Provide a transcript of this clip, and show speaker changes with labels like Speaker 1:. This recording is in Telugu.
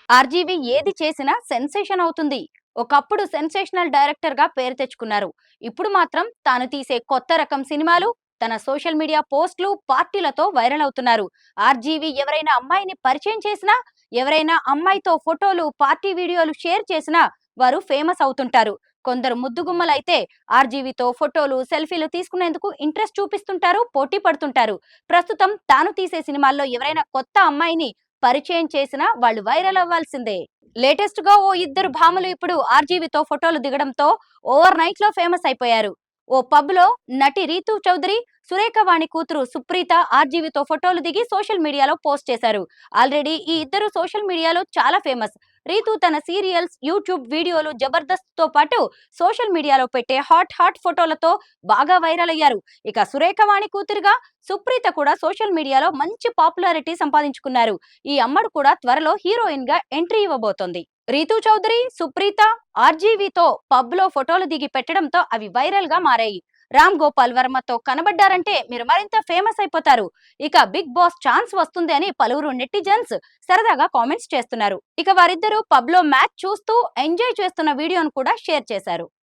Speaker 1: ఆర్జీవి ఏది చేసినా సెన్సేషన్ అవుతుంది. ఒకప్పుడు సెన్సేషనల్ డైరెక్టర్ గా పేరు తెచ్చుకున్నారు. ఇప్పుడు మాత్రం తాను తీసే కొత్త రకం సినిమాలు, తన సోషల్ మీడియా పోస్టులు, పార్టీలతో వైరల్ అవుతున్నారు. ఆర్జీవి ఎవరైనా అమ్మాయిని పరిచయం చేసినా, ఎవరైనా అమ్మాయితో ఫోటోలు, పార్టీ వీడియోలు షేర్ చేసినా వారు ఫేమస్ అవుతుంటారు. కొందరు ముద్దుగుమ్మలైతే ఆర్జీవితో ఫోటోలు, సెల్ఫీలు తీసుకునేందుకు ఇంట్రెస్ట్ చూపిస్తుంటారు, పోటీ పడుతుంటారు. ప్రస్తుతం తాను తీసే సినిమాల్లో ఎవరైనా కొత్త అమ్మాయిని పరిచయం చేసినా వాళ్ళు వైరల్ అవ్వాల్సిందే. లేటెస్ట్ గా ఓ ఇద్దరు భామలు ఇప్పుడు ఆర్జీవితో ఫోటోలు దిగడంతో ఓవర్ నైట్ లో ఫేమస్ అయిపోయారు. ఓ పబ్ లో నటి రీతూ చౌదరి, సురేఖ వాణి కూతురు సుప్రీత ఆర్జీవితో ఫోటోలు దిగి సోషల్ మీడియాలో పోస్ట్ చేశారు. ఆల్రెడీ ఈ ఇద్దరు సోషల్ మీడియాలో చాలా ఫేమస్. రీతూ తన సీరియల్స్, యూట్యూబ్ వీడియోలు, జబర్దస్త్ తో పాటు సోషల్ మీడియాలో పెట్టే హాట్ ఫోటోలతో బాగా వైరల్ అయ్యారు. ఇక సురేఖ వాణి కూతురుగా సుప్రీత కూడా సోషల్ మీడియాలో మంచి పాపులారిటీ సంపాదించుకున్నారు. ఈ అమ్మడు కూడా త్వరలో హీరోయిన్ గా ఎంట్రీ ఇవ్వబోతోంది. రీతూ చౌదరి, సుప్రీత ఆర్జీవీతో పబ్ లో ఫోటోలు దిగి పెట్టడంతో అవి వైరల్ గా మారాయి. రామ్ గోపాల్ వర్మతో కనబడ్డారంటే మీరు మరింత ఫేమస్ అయిపోతారు. ఇక బిగ్ బాస్ ఛాన్స్ వస్తుంది అని పలువురు నెటిజన్స్ సరదాగా కామెంట్స్ చేస్తున్నారు. ఇక వారిద్దరూ పబ్ లో మ్యాచ్ చూస్తూ ఎంజాయ్ చేస్తున్న వీడియోను కూడా షేర్ చేశారు.